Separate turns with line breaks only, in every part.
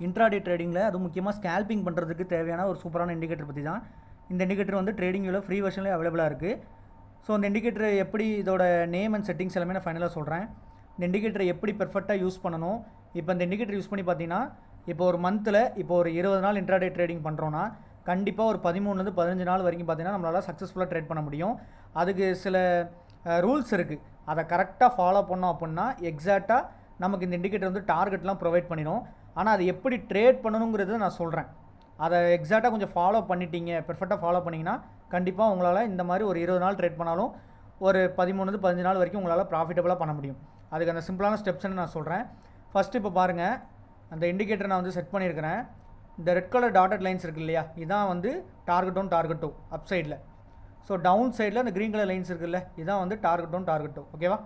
Intraday ட்ரேடிங்கில் அது முக்கியமாக scalping பண்ணுறதுக்கு தேவையான ஒரு சூப்பரான இண்டிகேட்டர் பற்றி தான். இந்த இண்டிகேட்டர் வந்து ட்ரேடிங் வியூவில் ஃப்ரீ வெர்ஷன்லேயே அவைலபிளாக இருக்குது. ஸோ அந்த இண்டிகேட்டர் எப்படி இதோட நேம் அண்ட் செட்டிங்ஸ் எல்லாமே நான் ஃபைனலாக சொல்கிறேன். இந்த இண்டிகேட்டரை எப்படி பெர்ஃபெக்டாக யூஸ் பண்ணணும். இப்போ இந்த இண்டிகேட்டர் யூஸ் பண்ணி பார்த்தீங்கன்னா இப்போ ஒரு மந்தில் இப்போ ஒரு 20 நாள் இன்ட்ராடே ட்ரேடிங் பண்ணுறோன்னா கண்டிப்பாக ஒரு 13 15 நாள் வரைக்கும் பார்த்தீங்கன்னா நம்மளால் சக்ஸஸ்ஃபுல்லாக ட்ரேட் பண்ண முடியும். அதுக்கு சில ரூல்ஸ் இருக்குது. அதை கரெக்டாக ஃபாலோ பண்ணோம் அப்படின்னா எக்ஸாக்டாக நமக்கு இந்த இண்டிகேட்டர் வந்து டார்கெட்லாம் ப்ரொவைட் பண்ணிடும். ஆனால் அது எப்படி ட்ரேட் பண்ணணுங்கிறத நான் சொல்கிறேன். அதை எக்ஸாக்டாக கொஞ்சம் ஃபாலோ பண்ணிட்டீங்க, பெர்ஃபெக்டாக ஃபாலோ பண்ணிங்கன்னா கண்டிப்பாக உங்களால் இந்த மாதிரி ஒரு 20 நாள் ட்ரேட் பண்ணாலும் ஒரு 13 15 நாள் வரைக்கும் உங்களால் ப்ராஃபிட்டபுளாக பண்ண முடியும். அதுக்கு அந்த சிம்பிளான ஸ்டெப்ஸ்ன்னு நான் சொல்கிறேன். ஃபஸ்ட்டு இப்போ பாருங்கள், அந்த இண்டிகேட்டர் நான் வந்து செட் பண்ணியிருக்கிறேன். இந்த ரெட் கலர் டாட்டட் லைன்ஸ் இருக்குது இல்லையா, இதான் வந்து target one target two up சைடில். ஸோ டவுன் சைடில் அந்த க்ரீன் கலர் லைன்ஸ் இருக்குல்ல, இதான் வந்து டார்கெட் ஒன் டார்கெட் டூ. ஓகேவா?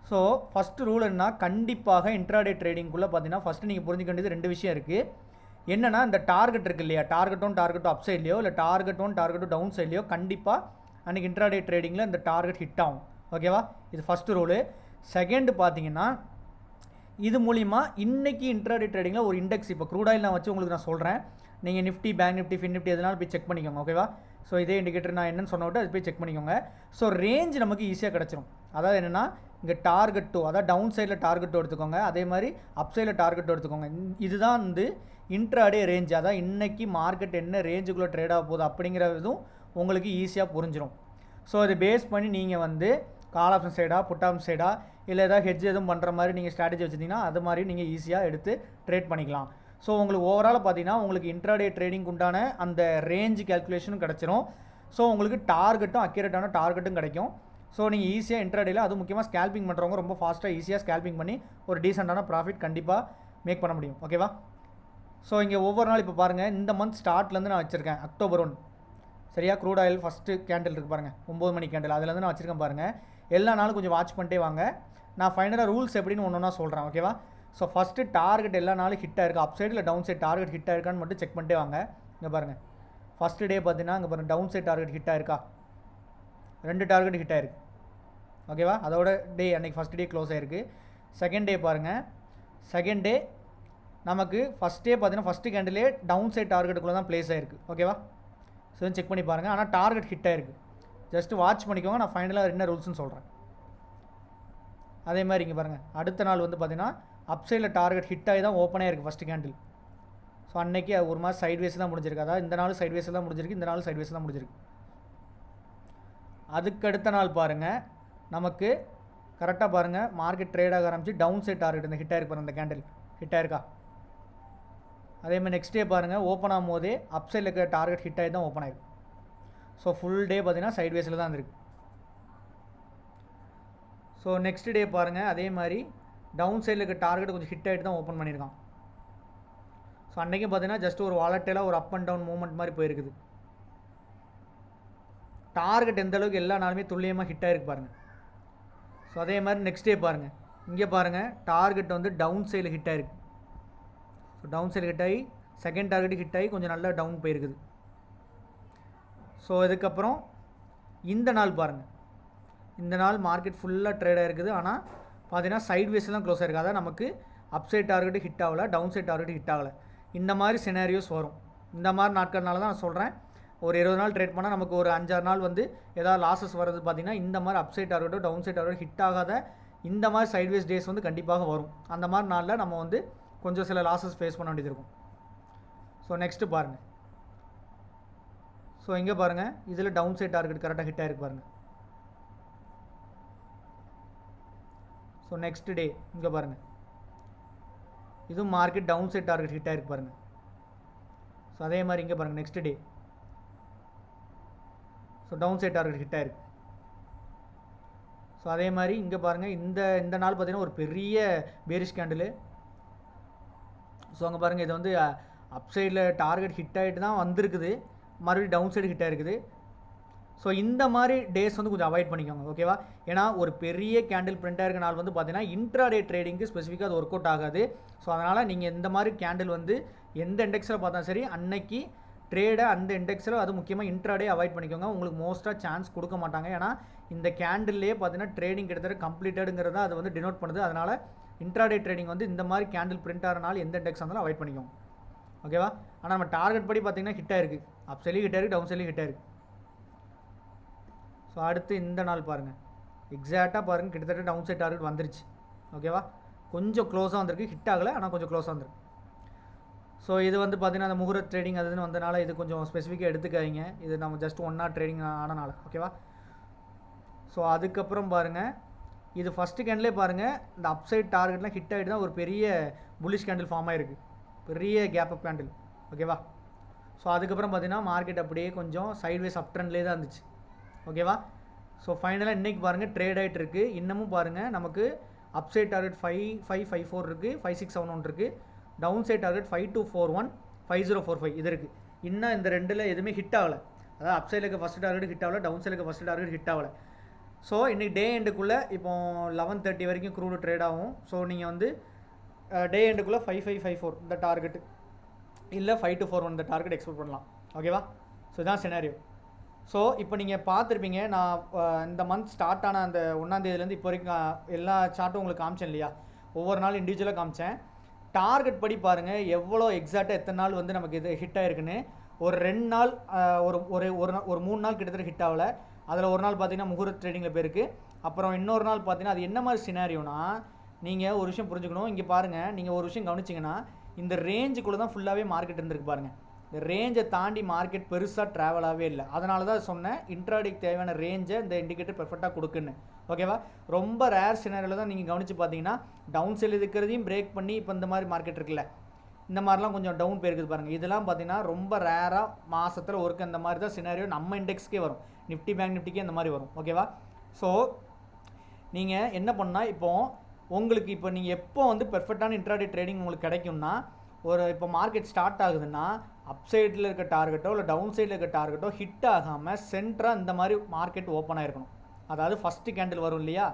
ஸோ ஃபஸ்ட்டு ரூல் என்ன, கண்டிப்பாக இன்ட்ராடே ட்ரேடிங்குள்ளே பார்த்தீங்கன்னா ஃபஸ்ட்டு நீங்கள் புரிஞ்சுக்க வேண்டியது 2 விஷயம் இருக்குது. என்னென்னா இந்த டார்கெட் இருக்குது இல்லையா, target one target two up சைட்லையோ இல்லை target one target two down சைட்லையோ கண்டிப்பாக அன்றைக்கி இன்ட்ராடே ட்ரேடிங்கில் இந்த டார்கெட் ஹிட் ஆகும். ஓகேவா? இது ஃபஸ்ட்டு ரூலு. செகண்டு பார்த்தீங்கன்னா இது மூலிமா இன்றைக்கி இன்ட்ராடே ட்ரேடிங்கில் ஒரு இண்டெக்ஸ், இப்போ க்ரூட் ஆயில் நான் வச்சு உங்களுக்கு நான் சொல்கிறேன். நீங்கள் Nifty, bank Nifty, fin Nifty எதனாலும் போய் செக் பண்ணிக்கோங்க. ஓகேவா? ஸோ இதே இண்டிகேட்டர் நான் என்னென்னு சொன்ன விட்டு அது போய் செக் பண்ணிக்கோங்க. ஸோ ரேஞ்ச் நமக்கு ஈஸியாக கிடச்சிரும். அதாவது என்னென்னா இங்கே டார்கெட் டூ, அதாவது டவுன் சைடில் டார்கெட் எடுத்துக்கோங்க, அதே மாதிரி அப் சைடில் டார்கெட் எடுத்துக்கோங்க. இதுதான் வந்து இன்ட்ராடே ரேஞ்ச். அதான் இன்றைக்கி மார்க்கெட் என்ன ரேஞ்சுக்குள்ளே ட்ரேட் ஆக போகுது அப்படிங்கிறதும் உங்களுக்கு ஈஸியாக புரிஞ்சிடும். ஸோ அதை பேஸ் பண்ணி நீங்கள் வந்து கால் ஆப்ஷன் சைடாக புட் ஆப்ஷன் சைடாக இல்லை ஏதாவது ஹெட்ஜ் எதுவும் பண்ணுற மாதிரி நீங்கள் ஸ்ட்ராட்டஜி வச்சுருந்தீங்கன்னா அது மாதிரி நீங்கள் ஈஸியாக எடுத்து ட்ரேட் பண்ணிக்கலாம். ஸோ உங்களுக்கு ஓவராலாக பார்த்தீங்கன்னா உங்களுக்கு இன்ட்ராடே ட்ரேடிங் உண்டான அந்த ரேஞ்ச் கேல்குலேஷனும் கிடச்சிரும். ஸோ உங்களுக்கு டார்கெட்டும் அக்யூரேட்டான டார்கெட்டும் கிடைக்கும். ஸோ நீங்கள் ஈஸியாக இன்ட்ராடேயில் அது முக்கியமாக ஸ்கேல்பிங் பண்ணுறவங்க ரொம்ப ஃபாஸ்ட்டாக ஈஸியாக ஸ்கேல்பிங் பண்ணி ஒரு டீசெண்டான ப்ராஃபிட் கண்டிப்பாக மேக் பண்ண முடியும். ஓகேவா? ஸோ இங்கே ஒவ்வொரு நாள் இப்போ பாருங்கள், இந்த மந்த் ஸ்டார்ட்லேருந்து நான் வச்சுருக்கேன் October 1 சரியா. க்ரூட் ஆயில் ஃபஸ்ட்டு கேண்டில் இருக்குது பாருங்கள், 9 மணி கேண்டில், அதுலேருந்து நான் வச்சுருக்கேன் பாருங்கள். எல்லா நாளும் கொஞ்சம் வாட்ச் பண்ணிட்டே வாங்க. நான் ஃபைனலாக ரூல்ஸ் எப்படின்னு ஒன்று ஒன்றா சொல்கிறேன். ஓகேவா? ஸோ ஃபஸ்ட்டு டார்கெட் எல்லா நாளும் ஹிட் ஆயிருக்கா, அப் சைடு இல்லை டவுன் சைட் டார்கெட் ஹிட் ஆயிருக்கான்னு மட்டும் செக் பண்ணிட்டே வாங்க. இங்கே பாருங்கள், ஃபஸ்ட்டு டே பார்த்தீங்கன்னா இங்கே பாருங்கள் டவுன் சைட் டார்கெட் ஹிட் ஆயிருக்கா, 2 டார்கெட் ஹிட் ஆயிருக்கு. ஓகேவா? அதோட டே அன்றைக்கி ஃபஸ்ட் டே க்ளோஸ் ஆகிருக்கு. செகண்ட் டே பாருங்கள், செகண்ட் டே நமக்கு ஃபஸ்ட் டே பார்த்தீங்கன்னா ஃபஸ்ட்டு கேண்டிலே டவுன் சைட் டார்கெட்டுக்குள்ளே தான் ப்ளேஸ் ஆகிருக்கு. ஓகேவா? ஸோ செக் பண்ணி பாருங்கள். ஆனால் டார்கெட் ஹிட் ஆயிருக்கு, ஜஸ்ட்டு வாட்ச் பண்ணிக்கோங்க. நான் ஃபைனலாக என்ன ரூல்ஸ்னு சொல்கிறேன். அதே மாதிரி இங்கே பாருங்கள், அடுத்த நாள் வந்து பார்த்தீங்கன்னா அப் சைடில் டார்கெட் ஹிட் ஆகி தான் ஓப்பனே இருக்குது ஃபஸ்ட்டு கேண்டில். ஸோ அன்றைக்கி ஒரு மாதிரி சைட்வேஸ் தான் முடிஞ்சிருக்கு. அதாவது இந்த நாள் சைட்வேஸ் தான் முடிஞ்சிருக்கு, இந்த நாள் சைட்வேஸ் தான் முடிஞ்சிருக்கு. அதுக்கு அடுத்த நாள் பாருங்கள், நமக்கு கரெக்டாக பாருங்கள் மார்க்கெட் ட்ரேட் ஆக ஆரம்பிச்சு டவுன் சைட் டார்கெட் இந்த ஹிட் ஆயிருக்கு பாருங்கள், இந்த கேண்டில் ஹிட் ஆயிருக்கா. அதேமாதிரி நெக்ஸ்ட் டே பாருங்கள், ஓப்பன் ஆகும் போதே அப் சைடில் இருக்கிற டார்கெட் ஹிட் ஆகி தான் ஓப்பன் ஆயிருக்கு. ஸோ ஃபுல் டே பார்த்தீங்கன்னா சைட்வேஸில் தான் இருக்குது. ஸோ நெக்ஸ்ட் டே பாருங்கள், அதே மாதிரி டவுன் சைடில் இருக்க டார்கெட் கொஞ்சம் ஹிட் ஆகிட்டு தான் ஓப்பன் பண்ணியிருக்கான். ஸோ அன்றைக்கும் பார்த்தீங்கன்னா ஜஸ்ட் ஒரு வாலட்டைலாக ஒரு அப் அண்ட் டவுன் மூவ்மெண்ட் மாதிரி போயிருக்குது. டார்கெட் எந்த அளவுக்கு எல்லா நாளுமே துல்லியமாக ஹிட் ஆகிருக்கு பாருங்கள். ஸோ அதே மாதிரி நெக்ஸ்ட் டே பாருங்கள், இங்கே பாருங்கள் டார்கெட் வந்து டவுன் சைடில் ஹிட் ஆகிருக்கு. ஸோ டவுன் சைடு ஹிட் ஆகி செகண்ட் டார்கெட் ஹிட் ஆகி கொஞ்சம் நல்லா டவுன் போயிருக்குது. ஸோ இதுக்கப்புறம் இந்த நாள் பாருங்கள், இந்த நாள் மார்க்கெட் ஃபுல்லாக ட்ரேட் ஆகிருக்குது. ஆனால் பார்த்தீங்கன்னா சைட்வேஸில் தான் க்ளோஸ் ஆகிருக்கு. அதான் நமக்கு அப் சைட் டார்கெட்டு ஹிட் ஆகலை, டவுன் சைட் டார்கெட்டு ஹிட் ஆகலை. இந்த மாதிரி சினாரியோஸ் வரும். இந்த மாதிரி நாட்கள்னால தான் நான் சொல்கிறேன், ஒரு 20 நாள் ட்ரேட் பண்ணால் நமக்கு ஒரு 5-6 நாள் வந்து ஏதாவது லாஸஸ் வர்றது பார்த்திங்கன்னா இந்த மாதிரி அப் சைட் டார்கெட்டோ டவுன் சைட் டார்கெட்டோ ஹிட் ஆகாத இந்த மாதிரி சைட்வேஸ் டேஸ் வந்து கண்டிப்பாக வரும். அந்த மாதிரி நாளில் நம்ம வந்து கொஞ்சம் சில லாஸஸ் ஃபேஸ் பண்ண வேண்டியது இருக்கும். ஸோ நெக்ஸ்ட்டு பாருங்கள், ஸோ இங்கே பாருங்கள் இதில் டவுன் சைட் டார்கெட் கரெக்டாக ஹிட் ஆகிருக்கு பாருங்கள். ஸோ நெக்ஸ்ட் டே இங்கே பாருங்கள், இதுவும் market down side target hit ஆகிருக்கு பாருங்கள். ஸோ அதே மாதிரி இங்கே பாருங்கள் next day, so down side target hit ஆகிருக்கு. ஸோ அதே மாதிரி இங்கே பாருங்கள் இந்த நாள் பார்த்திங்கன்னா ஒரு பெரிய பேரிஷ் கேண்டில். ஸோ அங்கே பாருங்கள் இது வந்து அப் சைடில் டார்கெட் ஹிட் ஆகிட்டு தான் வந்திருக்குது, மறுபடியும் டவுன் சைடு ஹிட் ஆகிருக்குது. ஸோ இந்த மாதிரி டேஸ் வந்து கொஞ்சம் அவாய்ட் பண்ணிக்கோங்க. ஓகேவா? ஏன்னா ஒரு பெரிய கேண்டில் பிரிண்ட் ஆகிருக்க நாள் வந்து பார்த்தீங்கன்னா இன்ட்ராடே ட்ரேடிங்க்கு ஸ்பெசிஃபிக்காக அது ஒர்க் அவுட் ஆகாது. ஸோ அதனால் நீங்கள் இந்த மாதிரி கேண்டில் வந்து எந்த இண்டெக்ஸில் பார்த்தாலும் சரி அன்னைக்கு ட்ரேடை அந்த இண்டெக்ஸில் அது முக்கியமாக இன்ட்ராடே அவாய்ட் பண்ணிக்கோங்க. உங்களுக்கு மோஸ்ட்டாக சான்ஸ் கொடுக்க மாட்டாங்க. ஏன்னா இந்த கேண்டில்லே பார்த்தீங்கன்னா ட்ரேடிங் கிட்டத்தட்ட கம்ப்ளீட்டடுங்கிறத அது வந்து டினோட் பண்ணுது. அதனால் இன்ட்ராடே ட்ரேடிங் வந்து இந்த மாதிரி கேண்டில் பிரிண்ட் ஆகிறனால எந்த இண்டெக்ஸ் இருந்தாலும் அவாய்ட் பண்ணிக்கோங்க. ஓகேவா? ஆனால் நம்ம டார்கெட் படி பார்த்தீங்கன்னா ஹிட் ஆயிருக்கு. அப் சைட்லையும் ஹிட் ஆயிருக்கு, டவுன் சைட்லையும் ஹிட் ஆயிருக்கு. ஸோ அடுத்து இந்த நாள் பாருங்கள், எக்ஸாக்டாக பாருங்கள், கிட்டத்தட்ட டவுன் சைட் டார்கெட் வந்துருச்சு. ஓகேவா? கொஞ்சம் க்ளோஸாக வந்திருக்கு, ஹிட் ஆகலை, ஆனால் கொஞ்சம் க்ளோஸாக வந்துருக்கு. ஸோ இது வந்து பார்த்தீங்கன்னா அந்த முகூர்த்த ட்ரேடிங் அதுன்னு வந்தனால இது கொஞ்சம் ஸ்பெசிஃபிக்காக எடுத்துக்காதீங்க. இது நம்ம ஜஸ்ட் 1 hour ட்ரேடிங் ஆனனால. ஓகேவா? ஸோ அதுக்கப்புறம் பாருங்கள், இது ஃபஸ்ட்டு கேண்டிலே பாருங்கள், இந்த அப்சைட் டார்கெட்லாம் ஹிட் ஆகிட்டு தான் ஒரு பெரிய புல்லிஷ் கேண்டில் ஃபார்ம் ஆகிருக்கு, பெரிய கேப் அப் கேண்டில். ஓகேவா? ஸோ அதுக்கப்புறம் பார்த்தீங்கன்னா மார்க்கெட் அப்படியே கொஞ்சம் சைட்வேஸ் அப் ட்ரெண்ட்லேயே தான் இருந்துச்சு. ஓகேவா? ஸோ ஃபைனலாக இன்றைக்கி பாருங்கள் ட்ரேட் ஆகிட்டு இருக்குது. இன்னமும் பாருங்கள் நமக்கு அப்சைட் டார்கெட் 5554 இருக்குது, 5671 இருக்குது, டவுன் சைட் டார்கெட் 5241, 5045 இது இருக்குது. இன்னும் இந்த ரெண்டில் எதுவுமே ஹிட் ஆகலை. அதாவது அப் சைடில் இருக்க ஃபஸ்ட் டார்கெட் ஹிட் ஆகலை, டவுன் சைடில் இருக்க ஃபஸ்ட் டார்கெட் ஹிட் ஆகலை. ஸோ இன்றைக்கி டே எண்டுக்குள்ளே இப்போ 11:30 வரைக்கும் க்ரூடு ட்ரேட் ஆகும். ஸோ நீங்கள் வந்து டே எண்டுக்குள்ளே 5554 இந்த டார்கெட்டு இல்லை 5241 இந்த டார்கெட் எக்ஸ்பெக்ட் பண்ணலாம். ஓகேவா? ஸோ இதான் சினாரியோ. ஸோ இப்போ நீங்கள் பார்த்துருப்பீங்க, நான் இந்த மந்த் ஸ்டார்ட் ஆன அந்த 1ஆம் தேதியிலேருந்து இப்போ வரைக்கும் எல்லா சார்ட்டும் உங்களுக்கு காமிச்சேன் இல்லையா? ஒவ்வொரு நாள் இண்டிவிஜுவலாக காமிச்சேன். டார்கெட் படி பாருங்கள் எவ்வளோ எக்ஸாக்டாக எத்தனை நாள் வந்து நமக்கு இது ஹிட் ஆகிருக்குன்னு. ஒரு 2 நாள் ஒரு 3 நாள் கிட்டத்தட்ட ஹிட் ஆகலை. அதில் ஒரு நாள் பார்த்தீங்கன்னா முகூர்த்த ட்ரேடிங்கில் போயிருக்கு. அப்புறம் இன்னொரு நாள் பார்த்தீங்கன்னா அது என்ன மாதிரி சினாரியோனா, நீங்கள் ஒரு விஷயம் புரிஞ்சுக்கணும். இங்கே பாருங்கள், நீங்கள் ஒரு விஷயம் கவனிச்சிங்கன்னா இந்த ரேஞ்சுக்குள்ளே தான் ஃபுல்லாகவே மார்க்கெட் இருந்திருக்கு பாருங்கள். இந்த ரேஞ்சை தாண்டி மார்க்கெட் பெருசாக ட்ராவலாகவே இல்லை. அதனால தான் சொன்னேன் இன்ட்ராடேக்கு தேவையான ரேஞ்சை இந்த இண்டிகேட்டர் பெர்ஃபெக்டாக கொடுக்குன்னு. ஓகேவா? ரொம்ப ரேர் சினாரியில் தான் நீங்கள் கவனித்து பார்த்தீங்கன்னா டவுன் சைடில் இருக்கிறதையும் பிரேக் பண்ணி இப்போ இந்த மாதிரி மார்க்கெட் இருக்குல்ல, இந்த மாதிரிலாம் கொஞ்சம் டவுன் போயிருக்குது பாருங்கள். இதெல்லாம் பார்த்தீங்கன்னா ரொம்ப ரேராக மாதத்தில் ஒருக்க இந்த மாதிரி தான் சினாரியோ நம்ம இண்டெக்ஸ்க்கே வரும், நிஃப்டி பேங்க் நிஃப்டிக்கே இந்த மாதிரி வரும். ஓகேவா? ஸோ நீங்கள் என்ன பண்ணால் இப்போது உங்களுக்கு இப்போ நீங்கள் எப்போ வந்து பெர்ஃபெக்டான இன்ட்ராடே ட்ரேடிங் உங்களுக்கு கிடைக்கும்னா, ஒரு இப்போ மார்க்கெட் ஸ்டார்ட் ஆகுதுன்னா அப் சைடில் இருக்க டார்கெட்டோ இல்லை டவுன் சைடில் இருக்க டார்கெட்டோ ஹிட் ஆகாமல் சென்டராக இந்த மாதிரி மார்க்கெட் ஓப்பன் ஆகிருக்கணும். அதாவது ஃபஸ்ட்டு கேண்டில் வரும் இல்லையா,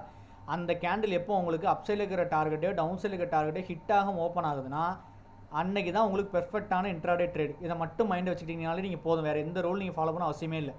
அந்த கேண்டில் எப்போ உங்களுக்கு அப் சைடில் இருக்கிற டார்கெட்டோ டவுன் சைடில் இருக்கிற டார்கெட்டோ ஹிட் ஆகாமல் ஓப்பன் ஆகுதுன்னா அன்றைக்கி தான் உங்களுக்கு பெர்ஃபெக்டான இன்ட்ராடே ட்ரேட். இதை மட்டும் மைண்ட் வச்சுக்கிட்டீங்கனாலே நீங்கள் போதும், வேறு எந்த ரூல் நீங்கள் ஃபாலோ பண்ண அவசியமே இல்லை.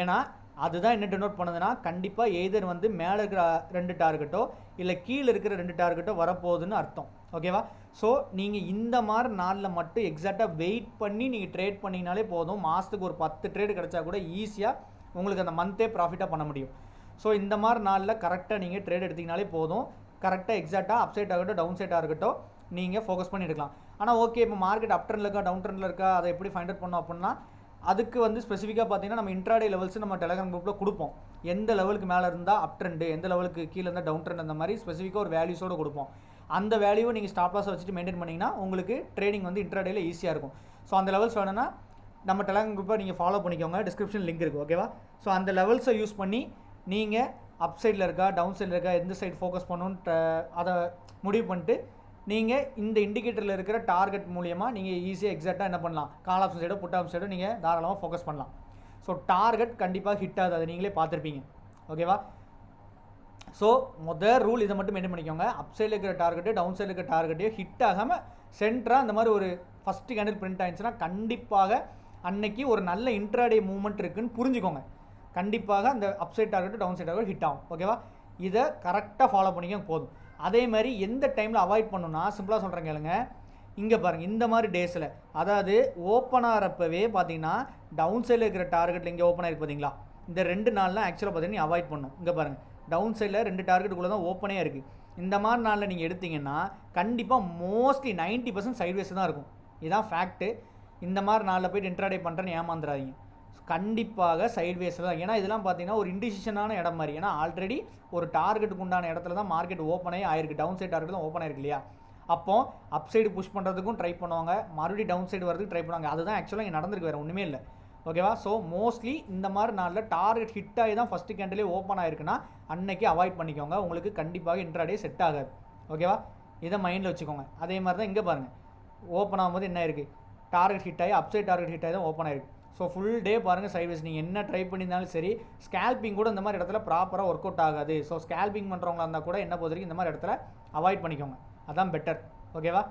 ஏன்னா அதுதான் என்ன டினோட் பண்ணுதுன்னா, கண்டிப்பாக எய்தர் வந்து மேலே இருக்கிற 2 டார்கெட்டோ இல்லை கீழே இருக்கிற 2 டார்கெட்டோ வரப்போகுதுன்னு அர்த்தம். ஓகேவா? ஸோ நீங்கள் இந்த மாதிரி நாளில் மட்டும் எக்ஸாக்டாக வெயிட் பண்ணி நீங்கள் ட்ரேட் பண்ணிங்கனாலே போதும். மாதத்துக்கு ஒரு 10 ட்ரேடு கிடச்சா கூட ஈஸியாக உங்களுக்கு அந்த மந்த்தே ப்ராஃபிட்டாக பண்ண முடியும். ஸோ இந்த மாதிரி நாளில் கரெக்டாக நீங்கள் ட்ரேட் எடுத்திங்கனாலே போதும். கரெக்டாக எக்ஸாக்டாக அப் சைட் ஆகட்டும் டவுன் சைட் ஆகட்டும் நீங்கள் ஃபோக்கஸ் பண்ணி எடுக்கலாம். ஆனால் ஓகே, இப்போ மார்க்கெட் அப் ட்ரெண்டில் இருக்கா டவுன் ட்ரெண்டில் இருக்கா அதை எப்படி ஃபைண்ட் அவுட் பண்ணோம் அப்படின்னா, அதுக்கு வந்து ஸ்பெசிஃபிக்காக பார்த்தீங்கன்னா நம்ம இன்ட்ராடே லெவல்ஸ் நம்ம டெலிகிராம் குரூப்பில் கொடுப்போம். எந்த லெவலுக்கு மேலே இருந்தால் அப் ட்ரெண்டு, எந்த லெவலுக்கு கீழே இருந்தால் டவுன் ட்ரெண்ட், அந்த மாதிரி ஸ்பெசிஃபிக்காக ஒரு வேல்யூஸோடு கொடுப்போம். அந்த வேல்யூவை நீங்கள் ஸ்டாப் லாஸை வச்சுட்டு மெயின்டைன் பண்ணிங்கன்னா உங்களுக்கு ட்ரேடிங் வந்து இன்ட்ராடேல ஈஸியாக இருக்கும். ஸோ அந்த லெவல்ஸ் வேணும்னா நம்ம டெலிகிராம் குரூப்பை நீங்கள் ஃபாலோ பண்ணிக்கோங்க, டிஸ்கிரிப்ஷன் லிங்க் இருக்குது. ஓகேவா? ஸோ அந்த லெவல்ஸை யூஸ் பண்ணி நீங்கள் அப் சைடில் இருக்கா டவுன் சைடில் இருக்கா எந்த சைடு ஃபோக்கஸ் பண்ணணுன்ட்டு அதை முடிவு பண்ணிட்டு நீங்கள் இந்த இண்டிகேட்டரில் இருக்கிற டார்கெட் மூலியமாக நீங்கள் ஈஸியாக எக்ஸாக்டாக என்ன பண்ணலாம், கால் ஆப்ஷன் சைடோ புட் ஆப்ஷன் சைடோ நீங்கள் தாராளமாக ஃபோக்கஸ் பண்ணலாம். ஸோ டார்கெட் கண்டிப்பாக ஹிட் ஆகுது, அதை நீங்களே பார்த்துருப்பீங்க. ஓகேவா? ஸோ முதல் ரூல் இதை மட்டும் மெயின்டைன் பண்ணிக்கோங்க. அப் சைடில் இருக்கிற டார்கெட்டு டவுன் சைடில் இருக்கிற டார்கெட்டையும் ஹிட் ஆகாமல் சென்டராக இந்த மாதிரி ஒரு ஃபஸ்ட்டு கேண்டில் பிரிண்ட் ஆயிடுச்சுன்னா கண்டிப்பாக அன்னைக்கு ஒரு நல்ல இன்ட்ராடே மூவ்மெண்ட் இருக்குன்னு புரிஞ்சுக்கோங்க. கண்டிப்பாக அந்த up side target down side target hit ஆகும். ஓகேவா? இதை கரெக்டாக ஃபாலோ பண்ணிக்க போதும். அதே மாதிரி எந்த டைமில் அவாய்ட் பண்ணணும்னா சிம்பிளாக சொல்கிறேன் கேளுங்க. இங்கே பாருங்கள், இந்த மாதிரி டேஸில் அதாவது ஓப்பன் ஆகிறப்பவே பார்த்தீங்கன்னா டவுன் சைடில் இருக்கிற டார்கெட்டில் இங்கே ஓப்பன் ஆகிருக்கு பார்த்தீங்களா, இந்த 2 நாள்லாம் ஆக்சுவலாக பார்த்தீங்கன்னா அவாய்ட் பண்ணணும். இங்கே பாருங்கள், டவுன் சைடில் 2 டார்கெட்டுக்குள்ளே தான் ஓப்பனே இருக்குது. இந்த மாதிரி நாளில் நீங்கள் எடுத்திங்கன்னா கண்டிப்பாக மோஸ்ட்லி 90% சைட்வேஸ் தான் இருக்கும். இதுதான் ஃபேக்ட்டு. இந்த மாதிரி நாளில் போய்ட்டு இன்ட்ராடே பண்ணுறேன்னு ஏமாந்துடாதீங்க. கண்டிப்பாக சைட்வேஸில் தான். ஏன்னா இதெல்லாம் பார்த்தீங்கன்னா ஒரு இன்டிசிஷனான இடம் மாதிரி. ஏன்னா ஆல்ரெடி ஒரு டார்கெட்டுக்கு உண்டான இடத்துல தான் மார்க்கெட் ஓப்பனே ஆயிருக்கு. டவுன் சைட் டார்கெட் தான் ஓப்பன் ஆயிருக்கு இல்லையா? அப்போ அப் சைடு புஷ் பண்ணுறதுக்கும் ட்ரை பண்ணுவாங்க, மறுபடியும் டவுன் சைடு வரதுக்கு ட்ரை பண்ணுவாங்க. அதுதான் ஆக்சுவலாக இங்கே நடந்திருக்கு, வேறு ஒன்றுமே இல்லை. ஓகேவா? ஸோ மோஸ்ட்லி இந்த மாதிரி நாளில் டார்கெட் ஹிட் ஆகி தான் ஃபஸ்ட்டு கேண்டிலே ஓப்பன் ஆயிருக்குன்னா அன்னைக்கு அவாய்ட் பண்ணிக்கோங்க. உங்களுக்கு கண்டிப்பாக இன்ட்ராடே செட் ஆகாது. ஓகேவா? இதை மைண்டில் வச்சுக்கோங்க. அதே மாதிரி தான் இங்கே பாருங்கள், ஓப்பன் ஆகும்போது என்ன இருக்குது, டார்கெட் ஹிட் ஆகி அப் சைட் டார்கெட் ஹிட் ஆகி தான் ஓப்பன் ஆயிருக்கு. ஸோ ஃபுல் டே பாருங்கள் சைட்வேஸ். நீங்கள் என்ன ட்ரை பண்ணியிருந்தாலும் சரி, ஸ்கேல்பிங் கூட இந்த மாதிரி இடத்துல ப்ராப்பராக ஒர்க் அவுட் ஆகாது. ஸோ ஸ்கேல்பிங் பண்ணுறவங்களா இருந்தால் கூட என்ன பொறுத்த வரைக்கும் இந்த மாதிரி இடத்துல அவாய்ட் பண்ணிக்கோங்க, அதான் பெட்டர். ஓகேவா?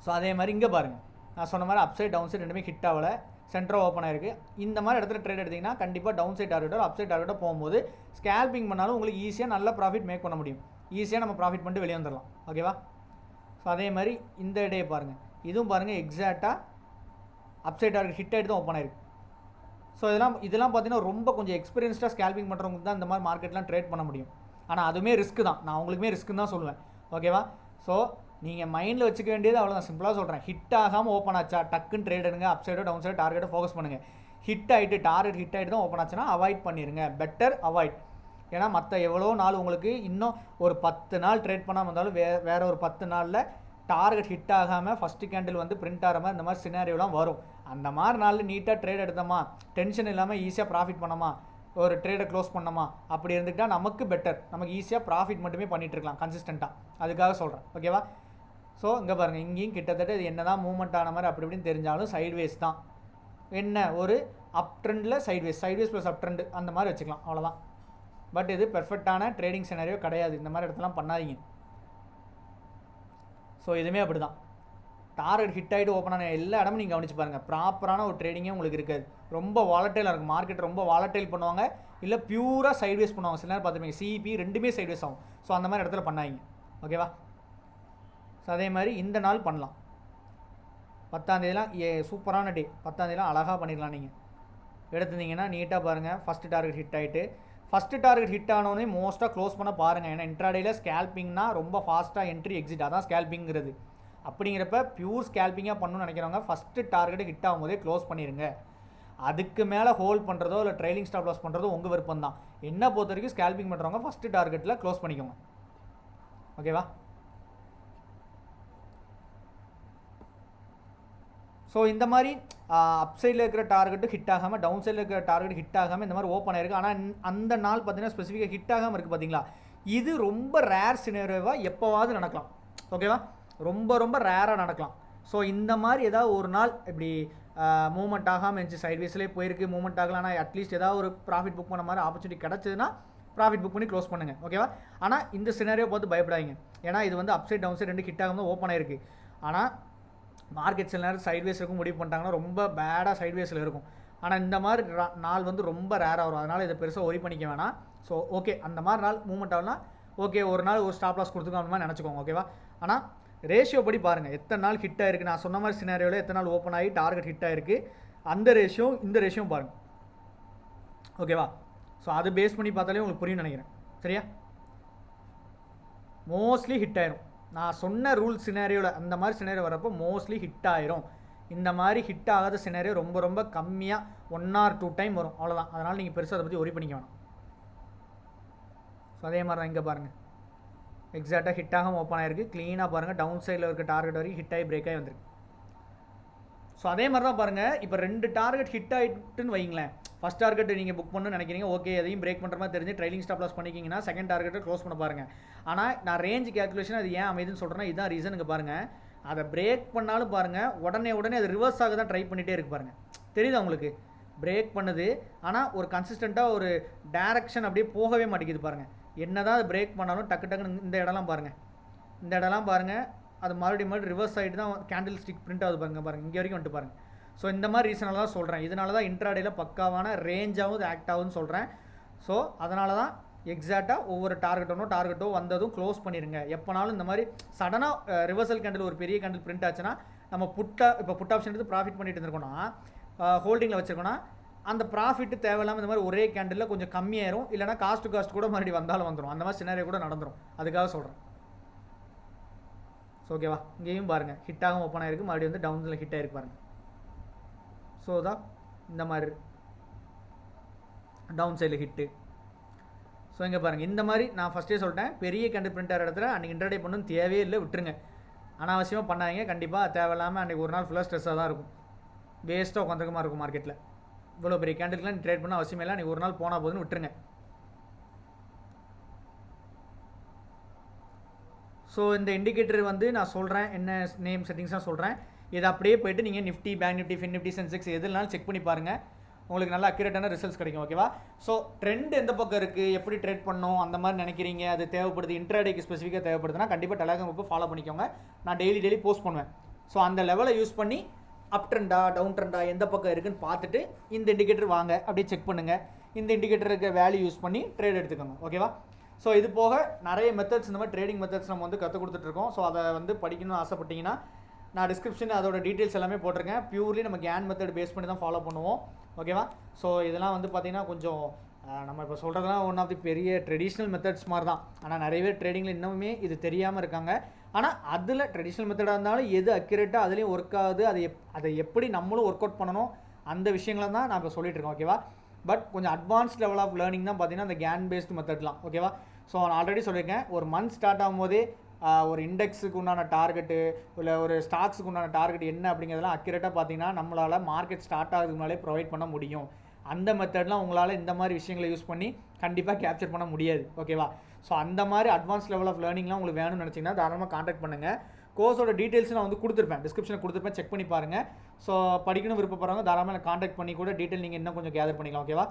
ஸோ அதே மாதிரி இங்கே பாருங்கள், நான் சொன்ன மாதிரி அப் சைட் டவுன் சைட் ரெண்டுமே ஹிட் ஆகலை, சென்டராக ஓப்பன் ஆயிருக்கு. இந்த மாதிரி இடத்துல ட்ரேட் எடுத்திங்கன்னா கண்டிப்பாக டவுன் சைட் டார்கெட்டோ அப் சைட் டார்கெட்டோ போகும்போது ஸ்கேல்பிங் பண்ணாலும் உங்களுக்கு ஈஸியாக நல்ல ப்ராஃபிட் மேக் பண்ண முடியும். ஈஸியாக நம்ம ப்ராஃபிட் பண்ணிட்டு வெளியே வந்துடலாம். ஓகேவா? ஸோ அதே மாதிரி இந்த டே பாருங்கள், இதுவும் பாருங்கள் எக்ஸாக்டாக அப் சைட் டார்கெட் ஹிட் ஆகிட்டு தான் ஓப்பன் ஆயிருக்கு. ஸோ இதெல்லாம் பார்த்தீங்கன்னா ரொம்ப கொஞ்சம் எக்ஸ்பீரியன்ஸ்டாக ஸ்கேல்பிங் பண்ணுறவங்க தான் இந்த மாதிரி மார்க்கெட்லாம் ட்ரேட் பண்ண முடியும். ஆனால் அதுவுமே ரிஸ்க்கு தான், நான் உங்களுக்குமே ரிஸ்க்குன்னு தான் சொல்லுவேன். ஓகேவா? ஸோ நீங்கள் மைண்டில் வச்சுக்க வேண்டியது அவ்வளோதான், சிம்பிளாக சொல்கிறேன். ஹிட் ஆகாமல் ஓப்பன் ஆச்சா டக்குன்னு ட்ரேட் எடுங்க, அப் சைடோ டவுன் சைடோ டார்கெட்டை ஃபோக்கஸ் பண்ணுங்கள். ஹிட் ஆகிட்டு டார்கெட் ஹிட் ஆகிட்டு தான் ஓப்பன் ஆச்சுன்னா அவாய்ட் பண்ணிடுங்க, பெட்டர் அவாய்ட். ஏன்னா மற்ற எவ்வளோ நாள் உங்களுக்கு இன்னும் ஒரு 10 நாள் ட்ரேட் பண்ணாமல் இருந்தாலும் வேறு ஒரு 10 நாளில் டார்கெட் ஹிட் ஆகாமல் ஃபஸ்ட்டு கேண்டில் வந்து பிரிண்ட் ஆகிற மாதிரி இந்த மாதிரி சினாரியோலாம் வரும். அந்த மாதிரி நாளில் நீட்டாக ட்ரேட் எடுத்தோமா, டென்ஷன் இல்லாமல் ஈஸியாக ப்ராஃபிட் பண்ணோமா, ஒரு ட்ரேடை க்ளோஸ் பண்ணோமா, அப்படி இருந்துக்கிட்டால் நமக்கு பெட்டர். நமக்கு ஈஸியாக ப்ராஃபிட் மட்டுமே பண்ணிகிட்ருக்கலாம் கன்சிஸ்டண்ட்டாக. அதுக்காக சொல்கிறேன். ஓகேவா? ஸோ இங்கே பாருங்கள், இங்கேயும் கிட்டத்தட்ட இது என்ன தான் மூவ்மெண்ட் ஆன மாதிரி அப்படி இப்படின்னு தெரிஞ்சாலும் சைட்வேஸ் தான். என்ன ஒரு அப் ட்ரெண்டில் சைட்வேஸ் ப்ளஸ் அப் ட்ரெண்டு அந்த மாதிரி வச்சுக்கலாம், அவ்வளோதான். பட் இது பெர்ஃபெக்டான ட்ரேடிங் சினாரியோ கிடையாது. இந்த மாதிரி இடத்துலாம் பண்ணாதீங்க. ஸோ இதுவுமே அப்படி தான். டார்கெட் ஹிட் ஆகிட்டு ஓப்பன் ஆன எல்லா இடமும் நீங்கள் கவனிச்சு பாருங்கள், ப்ராப்பரான ஒரு ட்ரேடிங்கே உங்களுக்கு இருக்காது. ரொம்ப வாலட்டைலாக இருக்கும் மார்க்கெட், ரொம்ப வாலட்டைல் பண்ணுவாங்க, இல்லை பியூராக சைட்வேஸ் பண்ணுவாங்க. சில நேரம் பார்த்துருப்பீங்க சிஇபி ரெண்டுமே சைட்வேஸ் ஆகும். ஸோ அந்த மாதிரி இடத்துல பண்ணாதீங்க. ஓகேவா? ஸோ அதே மாதிரி இந்த நாள் பண்ணலாம். 10ஆம் தேதிலாம் சூப்பரான டே. 10ஆம் தேதிலாம் அழகாக பண்ணிடலாம். நீங்கள் எடுத்துருந்தீங்கன்னா நீட்டாக பாருங்கள், ஃபஸ்ட்டு டார்கெட் ஹிட் ஆகிட்டு ஃபஸ்ட்டு டார்கெட் ஹிட் ஆனோடனே மோஸ்ட்டாக க்ளோஸ் பண்ண பாருங்கள். ஏன்னா இன்ட்ராடேயில் ஸ்கேல்பிங்னா ரொம்ப ஃபாஸ்ட்டாக என்ட்ரி எக்ஸிட், அதான் ஸ்கேல்பிங்கிறது. அப்படிங்கிறப்ப பியூர் ஸ்கேல்பிங்காக பண்ணணும்னு நினைக்கிறவங்க ஃபஸ்ட்டு டார்கெட் ஹிட் ஆகும்போதே க்ளோஸ் பண்ணிடுங்க. அதுக்கு மேலே ஹோல்ட் பண்ணுறதோ இல்லை ட்ரைலிங் ஸ்டாப் லாஸ் பண்ணுறதோ உங்கள் விருப்பம் தான். என்ன பொறுத்த வரைக்கும் ஸ்கேல்பிங் பண்ணுறவங்க ஃபஸ்ட்டு டார்கெட்டில் க்ளோஸ் பண்ணிக்கோங்க. ஓகேவா? ஸோ இந்த மாதிரி அப் சைடில் இருக்கிற டார்கெட்டு ஹிட் ஆகாமல், டவுன் சைடில் இருக்கிற டார்கெட் ஹிட் ஆகாமல் இந்த மாதிரி ஓப்பன் ஆயிருக்கு. ஆனால் அந்த நாள் பார்த்தீங்கன்னா ஸ்பெசிஃபிக்காக ஹிட் ஆகாமல் இருக்குது. பார்த்தீங்களா? இது ரொம்ப ரேர் சினேரியோவாக எப்போவாவது நடக்கலாம். ஓகேவா? ரொம்ப ரொம்ப ரேராக நடக்கலாம். ஸோ இந்த மாதிரி ஏதாவது ஒரு நாள் இப்படி மூவ்மெண்ட் ஆகாமல் இருந்துச்சு, சைட்வேஸ்லேயே போயிருக்கு, மூவ்மெண்ட் ஆகலாம், ஆனால் அட்லீஸ்ட் ஏதாவது ஒரு ப்ராஃபிட் புக் பண்ண மாதிரி ஆப்பர்ச்சுனிட்டி கிடச்சதுன்னா ப்ராஃபிட் புக் பண்ணி க்ளோஸ் பண்ணுங்கள். ஓகேவா? ஆனால் இந்த சினாரியோ பார்த்து பயப்படாதீங்க. ஏன்னா இது வந்து அப் சைட் டவுன் சைட் ரெண்டு ஹிட் ஆகாமல் ஓப்பன் ஆயிருக்கு. ஆனால் மார்க்கெட் சில நேரம் சைட்வேஸ் இருக்கும், முடிவு பண்ணிட்டாங்கன்னா ரொம்ப பேடாக சைட்வேஸில் இருக்கும். ஆனால் இந்த மாதிரி நாள் வந்து ரொம்ப ரேராக வரும். அதனால் இதை பெருசாக ஒரி பண்ணிக்க வேணாம். ஸோ ஓகே, அந்த மாதிரி நாள் மூவ்மெண்ட் ஆகுனா ஓகே, ஒரு நாள் ஒரு ஸ்டாப் லாஸ் கொடுத்துக்கோ அந்த மாதிரி நினச்சிக்கோங்க. ஓகேவா? ஆனால் ரேஷியோ படி பாருங்கள், எத்தனை நாள் ஹிட் ஆயிருக்கு. நான் சொன்ன மாதிரி சினாரியோவில் எத்தனை நாள் ஓப்பன் ஆகி டார்கெட் ஹிட் ஆயிருக்கு, அந்த ரேஷியோ இந்த ரேஷியோ பாருங்கள். ஓகேவா? ஸோ அது பேஸ் பண்ணி பார்த்தாலே உங்களுக்கு புரியும் நினைக்கிறேன். சரியா? மோஸ்ட்லி ஹிட் ஆயிரும். நான் சொன்ன ரூல் சினாரியோவில் அந்த மாதிரி சினாரியோ வரப்போ மோஸ்ட்லி ஹிட் ஆயிரும். இந்த மாதிரி ஹிட் ஆகாத சினாரியோ ரொம்ப ரொம்ப கம்மியாக 1 or 2 டைம் வரும், அவ்வளோதான். அதனால் நீங்கள் பெருசாக அதை பற்றி ஒரி பண்ணிக்க வேணாம். ஸோ அதே மாதிரி தான் இங்கே பாருங்கள், எக்ஸாக்டாக ஹிட் ஆகாமல் ஓப்பன் ஆகிருக்கு. க்ளீனாக பாருங்கள், டவுன் சைடில் இருக்க டார்கெட் வரைக்கும் ஹிட் ஆகி பிரேக் ஆகி வந்துருக்கு. ஸோ அதே மாதிரி தான் பாருங்கள், இப்போ 2 டார்கெட் ஹிட் ஆகிட்டுன்னு வைங்களேன். ஃபஸ்ட் டார்கெட் நீங்கள் புக் பண்ணணும்னு நினைக்கிறீங்க, ஓகே, எதையும் பிரேக் பண்ணுற மாதிரி தெரிஞ்சு ட்ரைலிங் ஸ்டாப் லாஸ் பண்ணிக்கிங்கன்னா செகண்ட் டார்கெட்டை க்ளோஸ் பண்ண பாருங்கள். ஆனால் நான் ரேஞ்ச் கேல்குலேஷன் அது ஏன் அமைதுன்னு சொல்கிறேன்னா இதுதான் ரீசனுக்கு பாருங்கள். அதை பிரேக் பண்ணாலும் பாருங்கள், உடனே அது ரிவர்ஸ் ஆக தான் ட்ரை பண்ணிகிட்டே இருக்கு பாருங்கள். தெரியுதா உங்களுக்கு? பிரேக் பண்ணுது, ஆனால் ஒரு கன்சிஸ்டண்ட்டாக ஒரு டேரக்ஷன் அப்படியே போகவே மாட்டேங்குது பாருங்கள். என்ன தான் அது பிரேக் பண்ணாலும் டக்குன்னு இந்த இடம்லாம் பாருங்கள், அது மறுபடியும் ரிவர்ஸ் ஆகிட்டு தான் கேண்டில் ஸ்டிக் பிரிண்ட் ஆகுது பாருங்கள், இங்கே வரைக்கும் வந்துட்டு பாருங்கள். ஸோ இந்த மாதிரி ரீசனால தான் சொல்கிறேன். இதனால தான் இன்ட்ராடேயில் பக்காவான ரேஞ்சாகவும் ஆக்ட் ஆகுதுன்னு சொல்கிறேன். ஸோ அதனால தான் எக்ஸாக்டாக ஒவ்வொரு டார்கெட்டோ வந்ததும் க்ளோஸ் பண்ணிடுங்க. எப்போனாலும் இந்த மாதிரி சடனாக ரிவர்சல் கேண்டில் ஒரு பெரிய கேண்டில் பிரிண்ட் ஆச்சுன்னா நம்ம இப்போ புட் ஆப்ஷன் எடுத்து ப்ராஃபிட் பண்ணிட்டு இருந்திருக்கோன்னா, ஹோல்டிங்கில் வச்சுருக்கோன்னா அந்த ப்ராஃபிட்டு தேவையில்லாமல் இந்த மாதிரி ஒரே கேண்டில் கொஞ்சம் கம்மியாயிரும், இல்லைனா காஸ்ட் கூட மறுபடியும் வந்தாலும் வந்துடும். அந்த மாதிரி சினாரியோ கூட நடந்துடும். அதுக்காக சொல்கிறேன். ஸோ ஓகேவா? இங்கேயும் பாருங்கள், ஹிட்டாகவும் ஓப்பன் ஆகிருக்கு, மறுபடியும் வந்து டவுனில் ஹிட் ஆகிருக்கு பாருங்கள். ஸோ தான் இந்த மாதிரி டவுன் சைடில் ஹிட்டு. ஸோ இங்கே பாருங்கள், இந்த மாதிரி நான் ஃபஸ்ட்டே சொல்லிட்டேன், பெரிய கேண்டில் பிரிண்ட் ஆகிற இடத்துல அன்றைக்கி இன்ட்ராடே பண்ணணும் தேவையே இல்லை, விட்டுருங்க. அனாவசியமாக பண்ணாதீங்க. கண்டிப்பாக தேவையில்லாமல் அன்றைக்கி ஒரு நாள் ஃபுல்லாக ஸ்ட்ரெஸ்ஸாக தான் இருக்கும், வேஸ்ட்டாக உட்காந்துக்கமாக இருக்கும் மார்க்கெட்டில். இவ்வளோ பெரிய கேண்டிலுக்குலாம் ட்ரேட் பண்ண அவசியமே இல்லை, அன்றைக்கி ஒரு நாள் போனால் போதுன்னு விட்டுருங்க. ஸோ இந்த இண்டிகேட்டர் வந்து நான் சொல்கிறேன், என்ன நேம் செட்டிங்ஸாக சொல்கிறேன். இதை அப்படியே போய்ட்டு நீங்கள் Nifty, bank Nifty, fin Nifty, Sensex எதுனாலும் செக் பண்ணி பாருங்கள், உங்களுக்கு நல்லா அக்யூரேட்டான ரிசல்ட்ஸ் கிடைக்கும். ஓகேவா? ஸோ ட்ரெண்ட் எந்த பக்கம் இருக்குது, எப்படி ட்ரேட் பண்ணணும் அந்த மாதிரி நினைக்கிறீங்க, அது தேவைப்படுது, இன்ட்ராடேக்கு ஸ்பெசிஃபிக்காக தேவைப்படுதுன்னா கண்டிப்பாக டெலிகிராம் குரூப் ஃபாலோ பண்ணிக்கோங்க. நான் டெய்லி போஸ்ட் பண்ணுவேன். ஸோ அந்த லெவலை யூஸ் பண்ணி அப் ட்ரெண்டா டவுன் ட்ரெண்டா எந்த பக்கம் இருக்குன்னு பார்த்துட்டு இந்த இண்டிகேட்டர் வாங்க அப்படியே செக் பண்ணுங்கள். இந்த இண்டிகேட்டருக்கு வேல்யூ யூஸ் பண்ணி ட்ரேட் எடுத்துக்கோங்க. ஓகேவா? ஸோ இது போக நிறைய மெத்தட்ஸ், இந்த மாதிரி ட்ரேடிங் மெத்தட்ஸ் நம்ம வந்து கற்றுக் கொடுத்துட்ருக்கோம். ஸோ அதை வந்து படிக்கணும்னு ஆசைப்பட்டீங்கன்னா நான் டிஸ்கிரிப்ஷன் அதோட டீட்டெயில்ஸ் எல்லாமே போட்டிருக்கேன். பியூர்லி நம்ம கேன் மெத்தட் பேஸ் பண்ணி தான் ஃபாலோ பண்ணுவோம். ஓகேவா? ஸோ இதெல்லாம் வந்து பார்த்திங்கன்னா கொஞ்சம் நம்ம இப்போ சொல்கிறதுலாம் ஒன் ஆஃப் தி பெரிய ட்ரெடிஷ்னல் மெத்தட்ஸ் மாதிரி தான். ஆனால் நிறைய பேர் ட்ரேடிங்கில் இன்னுமே இது தெரியாமல் இருக்காங்க. ஆனால் அதில் ட்ரெடிஷ்னல் மெத்தடாக இருந்தாலும் எது அக்யூரேட்டாக அதுலேயும் ஒர்க் ஆகுது, அதை எப்படி நம்மளும் ஒர்க் அவுட் பண்ணணும், அந்த விஷயங்களை தான் நான் இப்போ சொல்லிட்டு இருக்கேன். ஓகேவா? பட் கொஞ்சம் அட்வான்ஸ் லெவல் ஆஃப் லேர்னிங் தான் பார்த்தீங்கன்னா அந்த கேன் பேஸ்டு மெத்தட்லாம். ஓகேவா? ஸோ நான் ஆல்ரெடி சொல்லியிருக்கேன், ஒரு மந்த் ஸ்டார்ட் ஆகும்போதே ஒரு இண்டெக்ஸுக்கு உண்டான டார்கெட்டு இல்லை ஒரு ஸ்டாக்ஸுக்கு உண்டான டார்கெட் என்ன அப்படிங்கிறதெல்லாம் அக்யூரேட்டாக பார்த்தீங்கன்னா நம்மளால் மார்க்கெட் ஸ்டார்ட் ஆகுதுக்கு முன்னாலே ப்ரொவைட் பண்ண முடியும். அந்த மெத்தட்லாம் உங்களால் இந்த மாதிரி விஷயங்களை யூஸ் பண்ணி கண்டிப்பாக கேப்சர் பண்ண முடியாது. ஓகேவா? ஸோ அந்த மாதிரி அட்வான்ஸ் லெவல் ஆஃப் லேர்னிங்லாம் உங்களுக்கு வேணும்னு நினச்சிங்கன்னா தாராளமாக கான்டாக்ட் பண்ணுங்கள். கோர்ஸோட டீட்டெயில்ஸ் நான் வந்து கொடுத்துருப்பேன், டிஸ்கிரிப்ஷனில் கொடுத்துருப்பேன், செக் பண்ணி பாருங்கள். ஸோ படிக்கணும் விருப்பப்படுறவங்க தாராளமாக கான்டாக்ட் பண்ணி கூட டீட்டெயில் நீங்கள் இன்னும் கொஞ்சம் கேதர் பண்ணிக்கலாம். ஓகேவா?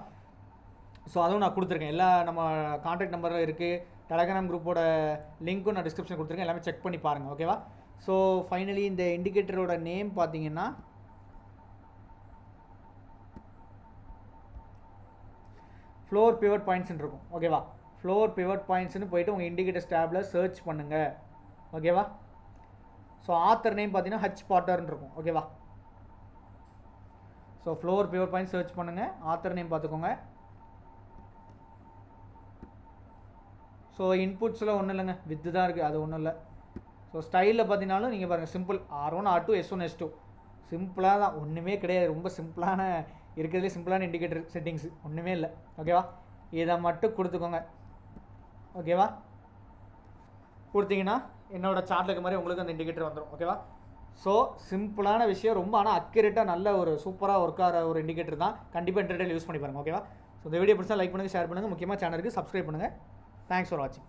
ஸோ அதுவும் நான் கொடுத்துருக்கேன், எல்லா நம்ம கான்டாக்ட் நம்பரும் இருக்குது, டெலகிராம் குரூப்போட லிங்க்கும் நான் டிஸ்கிரிப்ஷன் கொடுத்துருக்கேன், எல்லாமே செக் பண்ணி பாருங்கள். ஓகேவா? ஸோ ஃபைனலி இந்த இண்டிகேட்டரோட நேம் பார்த்தீங்கன்னா ஃப்ளோர் பிவட் பாயிண்ட்ஸ்ன்னு இருக்கும். ஓகேவா? ஃப்ளோர் பிவட் பாயிண்ட்ஸ்னு போய்ட்டு உங்கள் இண்டிகேட்டர்ஸ் டேப்பில் சர்ச் பண்ணுங்கள். ஓகேவா? ஸோ ஆத்தர் நேம் பார்த்தீங்கன்னா ஹச் பாட்டர்னு இருக்கும். ஓகேவா? So floor pivot point search பண்ணுங்கள், ஆத்தர் நேம் பார்த்துக்கோங்க. ஸோ இன்புட்ஸில் ஒன்றும் இல்லைங்க, வித்து தான் இருக்குது, அது ஒன்றும் இல்லை. ஸோ ஸ்டைலில் பார்த்தீங்கன்னாலும் நீங்கள் பாருங்கள், simple R1 R2 S1 S2 சிம்பிளாக தான், ஒன்றுமே கிடையாது. ரொம்ப சிம்பிளான, இருக்கிறதுலே சிம்பிளான இண்டிகேட்டர் செட்டிங்ஸ் ஒன்றுமே இல்லை. ஓகேவா? இதை மட்டும் கொடுத்துக்கோங்க. ஓகேவா? கொடுத்தீங்கன்னா என்னோட சார்ட்டில் இருக்க மாதிரி உங்களுக்கு அந்த இண்டிகேட்டர் வந்துடும். ஓகேவா? ஸோ சிம்பிளான விஷயம், ரொம்ப ஆனால் அக்யூரேட்டாக நல்ல ஒரு சூப்பராக ஒர்க் ஆகிற ஒரு இண்டிகேட்டர் தான். கண்டிப்பாக இன்டர்டெயில் யூஸ் பண்ணி பாருங்கள். ஓகேவா? ஸோ இந்த வீடியோ பிடிச்சா லைக் பண்ணுங்கள், ஷேர் பண்ணுங்கள், முக்கியமாக சேனலுக்கு சப்ஸ்கிரைப் பண்ணுங்கள். தேங்க்ஸ் ஃபார் வாட்சிங்.